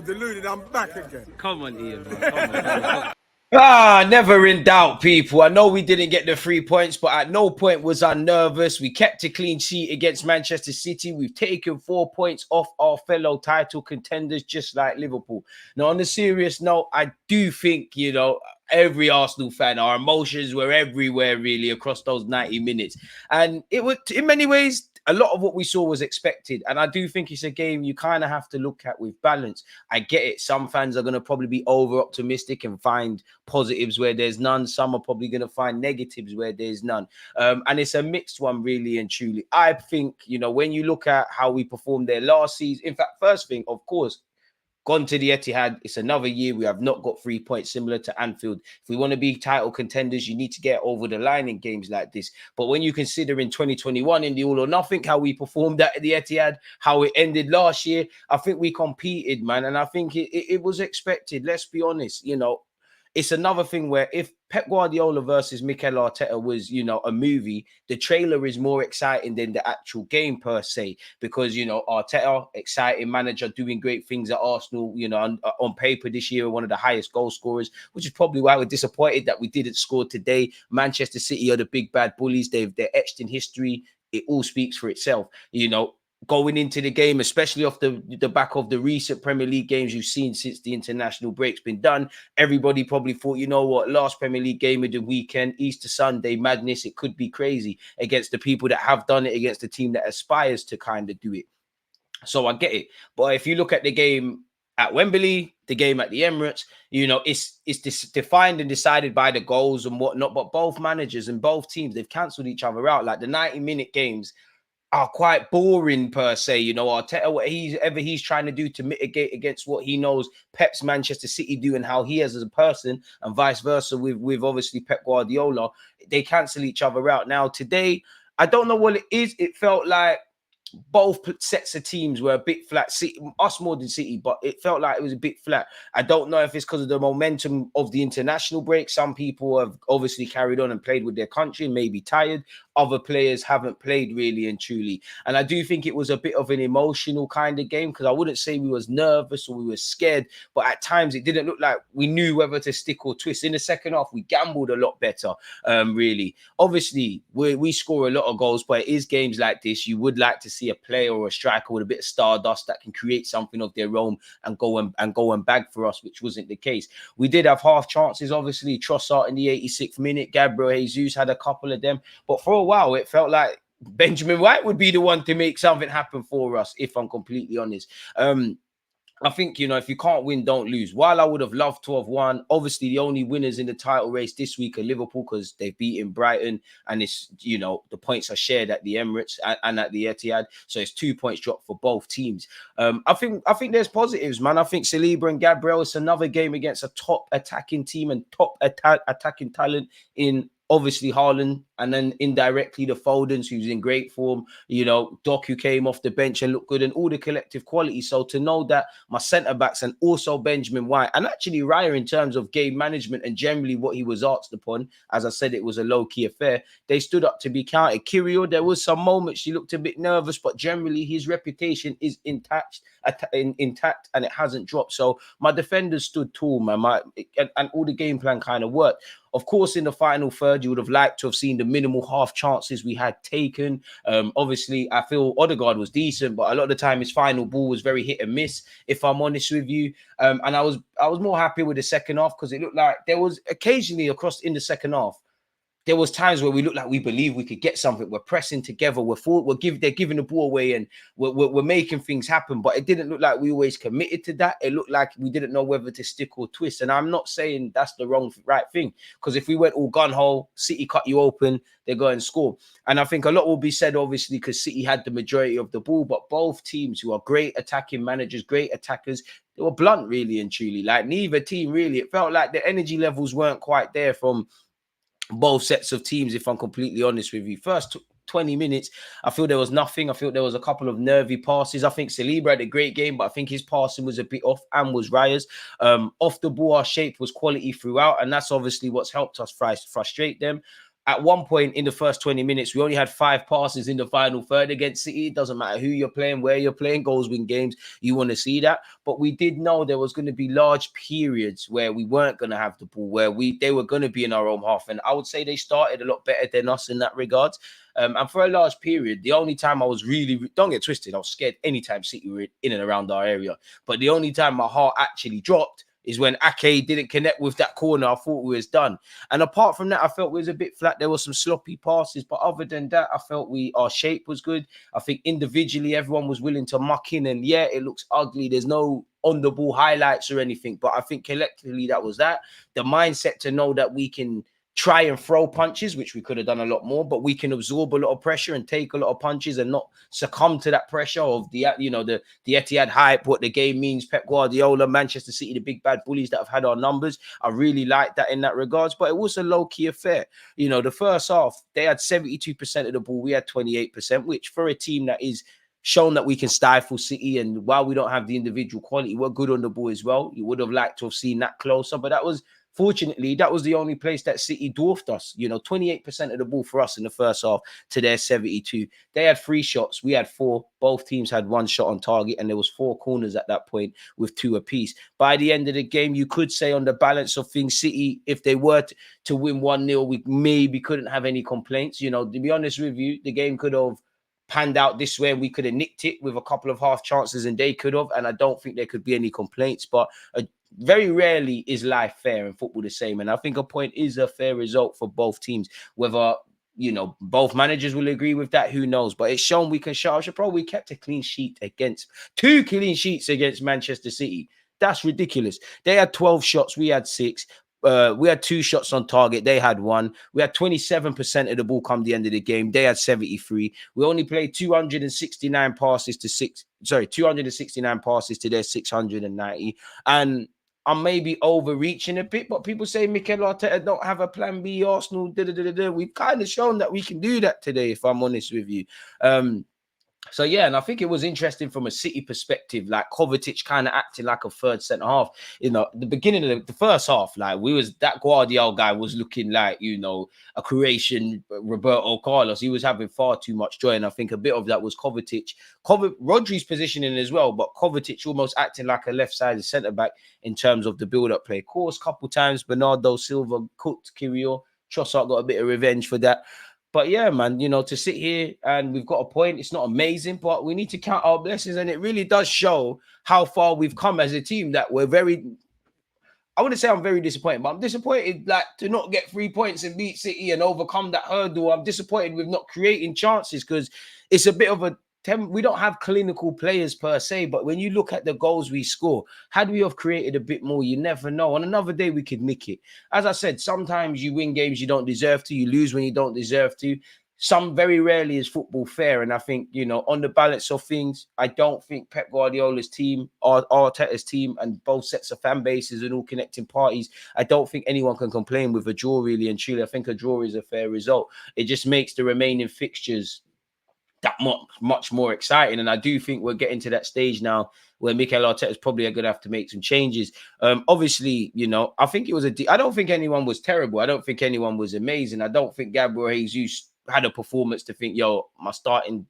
Deluded, I'm back again. Come on, Ian, man. Come on. Never in doubt, people. I know we didn't get the 3 points, but at no point was I nervous. We kept a clean sheet against Manchester City. We've taken 4 points off our fellow title contenders, just like Liverpool. Now, on a serious note, I do think, every Arsenal fan, our emotions were everywhere, really, across those 90 minutes. And it was, in many ways, a lot of what we saw was expected. And I do think it's a game you kind of have to look at with balance. I get it. Some fans are going to probably be over-optimistic and find positives where there's none. Some are probably going to find negatives where there's none. And it's a mixed one, really and truly. I think, when you look at how we performed there last season, in fact, first thing, of course, gone to the Etihad. It's another year. We have not got 3 points, similar to Anfield. If we want to be title contenders, you need to get over the line in games like this. But when you consider in 2021, in the all or nothing, how we performed at the Etihad, how it ended last year, I think we competed, man. And I think it was expected. Let's be honest. It's another thing where if Pep Guardiola versus Mikel Arteta was, a movie, the trailer is more exciting than the actual game per se, because, Arteta, exciting manager, doing great things at Arsenal, on paper this year, one of the highest goal scorers, which is probably why we're disappointed that we didn't score today. Manchester City are the big bad bullies. They're etched in history. It all speaks for itself, going into the game, especially off the back of the recent Premier League games you've seen since the international break's been done. Everybody probably thought, last Premier League game of the weekend, Easter Sunday madness, it could be crazy against the people that have done it, against the team that aspires to kind of do it. So I get it. But if you look at the game at Wembley, the game at the Emirates, it's defined and decided by the goals and whatnot. But both managers and both teams, they've cancelled each other out. Like the 90-minute games are quite boring per se. Arteta, whatever he's trying to do to mitigate against what he knows Pep's Manchester City do and how he is as a person, and vice versa with obviously Pep Guardiola, they cancel each other out. Now today, I don't know what it is. It felt like both sets of teams were a bit flat. City, us more than City, but it felt like it was a bit flat. I don't know if it's because of the momentum of the international break. Some people have obviously carried on and played with their country and maybe tired. Other players haven't played really and truly. And I do think it was a bit of an emotional kind of game, because I wouldn't say we was nervous or we were scared, but at times it didn't look like we knew whether to stick or twist. In the second half, we gambled a lot better, really. Obviously, we score a lot of goals, but it is games like this. You would like to see a player or a striker with a bit of stardust that can create something of their own and go and bag for us, which wasn't the case. We did have half chances, obviously. Trossard in the 86th minute, Gabriel Jesus had a couple of them, but for a while it felt like Benjamin White would be the one to make something happen for us, if I'm completely honest. I think, if you can't win, don't lose. While I would have loved to have won, obviously the only winners in the title race this week are Liverpool, because they've beaten Brighton, and it's, the points are shared at the Emirates and at the Etihad. So it's 2 points dropped for both teams. I think there's positives, man. I think Saliba and Gabriel, it's another game against a top attacking team and top attacking talent in obviously Haaland, and then indirectly the Fodens, who's in great form, Doc, who came off the bench and looked good, and all the collective quality. So to know that my centre-backs and also Benjamin White, and actually Raya in terms of game management and generally what he was asked upon, as I said, it was a low-key affair, they stood up to be counted. Kyrgios, there was some moments he looked a bit nervous, but generally his reputation is intact and it hasn't dropped. So my defenders stood tall, man, and all the game plan kind of worked. Of course, in the final third, you would have liked to have seen the minimal half chances we had taken. Obviously, I feel Odegaard was decent, but a lot of the time his final ball was very hit and miss, if I'm honest with you. And I was more happy with the second half, because it looked like there was occasionally across in the second half, there was times where we looked like we believe we could get something. We're pressing together. They're giving the ball away, and we're making things happen. But it didn't look like we always committed to that. It looked like we didn't know whether to stick or twist. And I'm not saying that's the right thing, because if we went all gun ho, City cut you open, they go and score. And I think a lot will be said, obviously, because City had the majority of the ball. But both teams, who are great attacking managers, great attackers, they were blunt, really and truly. Like neither team really. It felt like the energy levels weren't quite there from both sets of teams, if I'm completely honest with you. First 20 minutes, I feel there was nothing. I feel there was a couple of nervy passes. I think Saliba had a great game, but I think his passing was a bit off, and was Raya's. Off the ball, our shape was quality throughout, and that's obviously what's helped us frustrate them. at one point in the first 20 minutes, we only had 5 passes in the final third against City. It doesn't matter who you're playing, where you're playing, goals win games. You want to see that. But we did know there was going to be large periods where we weren't going to have the ball, where they were going to be in our own half. And I would say they started a lot better than us in that regard. And for a large period, the only time I was really, don't get twisted, I was scared anytime City were in and around our area. But the only time my heart actually dropped is when Ake didn't connect with that corner. I thought we was done. And apart from that, I felt we was a bit flat. There were some sloppy passes. But other than that, I felt our shape was good. I think individually, everyone was willing to muck in. And yeah, it looks ugly. There's no on the ball highlights or anything. But I think collectively, that was that. The mindset to know that we can try and throw punches, which we could have done a lot more, but we can absorb a lot of pressure and take a lot of punches and not succumb to that pressure of the Etihad hype, what the game means, Pep Guardiola, Manchester City, the big bad bullies that have had our numbers. I really like that in that regards, but it was a low-key affair. You know, the first half, they had 72% of the ball, we had 28%, which for a team that is shown that we can stifle City, and while we don't have the individual quality, we're good on the ball as well. You would have liked to have seen that closer, but fortunately, that was the only place that City dwarfed us. 28% of the ball for us in the first half to their 72. They had 3 shots. We had 4. Both teams had 1 shot on target, and there was 4 corners at that point with 2 apiece. By the end of the game, you could say on the balance of things, City, if they were to win 1-0, we maybe couldn't have any complaints. To be honest with you, the game could have panned out this way. We could have nicked it with a couple of half chances, and they could have, and I don't think there could be any complaints. But very rarely is life fair and football the same. And I think a point is a fair result for both teams. Whether, both managers will agree with that, who knows? But it's shown we can shut up. Bro, we kept a clean sheet against 2 clean sheets against Manchester City. That's ridiculous. They had 12 shots. We had 6. We had 2 shots on target. They had 1. We had 27% of the ball come the end of the game. They had 73. We only played 269 passes to their 690. And I'm maybe overreaching a bit, but people say Mikel Arteta don't have a plan B. Arsenal, We've kind of shown that we can do that today, if I'm honest with you. So, yeah, and I think it was interesting from a City perspective, like Kovacic kind of acting like a third centre-half. The beginning of the first half, like that Guardiola guy was looking like, a Croatian Roberto Carlos. He was having far too much joy, and I think a bit of that was Kovacic. Rodri's positioning as well, but Kovacic almost acting like a left-sided centre-back in terms of the build-up play. Of course, a couple times, Bernardo Silva cooked Kirill. Trossard got a bit of revenge for that. But yeah, man, to sit here and we've got a point, it's not amazing, but we need to count our blessings. And it really does show how far we've come as a team, that we're I wouldn't say I'm very disappointed, but I'm disappointed to not get 3 points and beat City and overcome that hurdle. I'm disappointed with not creating chances, because it's a bit of we don't have clinical players per se, but when you look at the goals we score, had we have created a bit more, you never know. On another day, we could nick it. As I said, sometimes you win games you don't deserve to, you lose when you don't deserve to. Very rarely is football fair. And I think, on the balance of things, I don't think Pep Guardiola's team, Arteta's team, and both sets of fan bases and all connecting parties, I don't think anyone can complain with a draw, really and truly. I think a draw is a fair result. It just makes the remaining fixtures that much more exciting. And I do think we're getting to that stage now where Mikel Arteta is probably going to have to make some changes. Obviously, I think it was I don't think anyone was terrible. I don't think anyone was amazing. I don't think Gabriel Jesus had a performance to think, my starting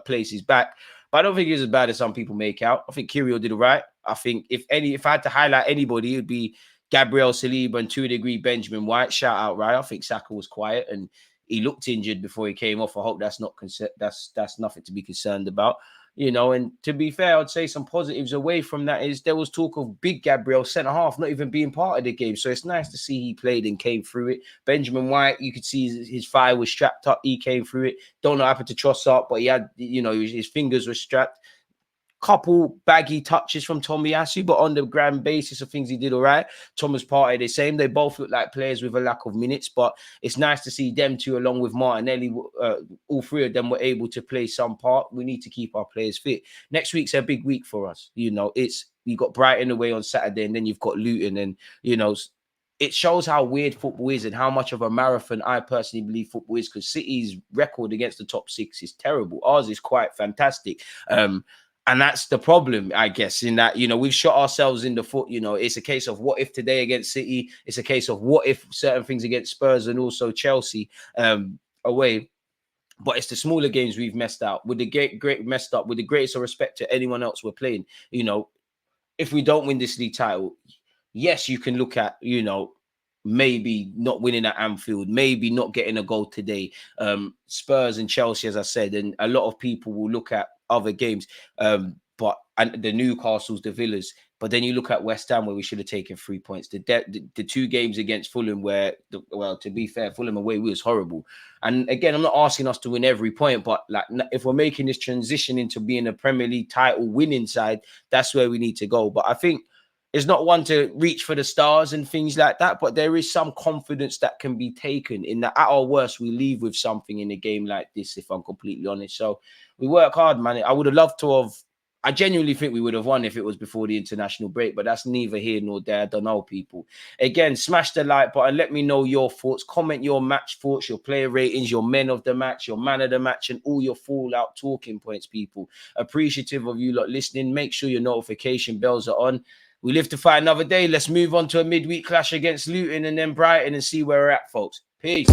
place is back. But I don't think he was as bad as some people make out. I think Kirill did all right. I think if I had to highlight anybody, it would be Gabriel Saliba and to a degree Benjamin White. Shout out, right? I think Saka was quiet and he looked injured before he came off. I hope that's nothing to be concerned about. And to be fair, I'd say some positives away from that is there was talk of big Gabriel centre-half not even being part of the game. So it's nice to see he played and came through it. Benjamin White, you could see his thigh was strapped up. He came through it. Don't know what happened to Trossard, but he had, his fingers were strapped. Couple baggy touches from Tomiyasu, but on the grand basis of things, he did all right. Thomas Partey, the same. They both look like players with a lack of minutes, but it's nice to see them two, along with Martinelli, all 3 of them were able to play some part. We need to keep our players fit. Next week's a big week for us. You got Brighton away on Saturday, and then you've got Luton, and it shows how weird football is and how much of a marathon I personally believe football is, because City's record against the top 6 is terrible. Ours is quite fantastic. And that's the problem, I guess, in that, we've shot ourselves in the foot. It's a case of what if today against City. It's a case of what if certain things against Spurs and also Chelsea away. But it's the smaller games we've messed out. With the messed up, with the greatest of respect to anyone else we're playing. If we don't win this league title, yes, you can look at, maybe not winning at Anfield, maybe not getting a goal today. Spurs and Chelsea, as I said, and a lot of people will look at other games, and the Newcastles, the Villas. But then you look at West Ham, where we should have taken 3 points. The 2 games against Fulham, where, to be fair, Fulham away was horrible. And again, I'm not asking us to win every point, but like, if we're making this transition into being a Premier League title winning side, that's where we need to go. But I think it's not one to reach for the stars and things like that, but there is some confidence that can be taken in that at our worst, we leave with something in a game like this, if I'm completely honest. So we work hard, man. I would have loved to have, I genuinely think we would have won if it was before the international break, but that's neither here nor there. I don't know, people. Again, smash the like button. Let me know your thoughts. Comment your match thoughts, your player ratings, your men of the match, your man of the match, and all your fallout talking points, people. Appreciative of you lot listening. Make sure your notification bells are on. We live to fight another day. Let's move on to a midweek clash against Luton and then Brighton and see where we're at, folks. Peace.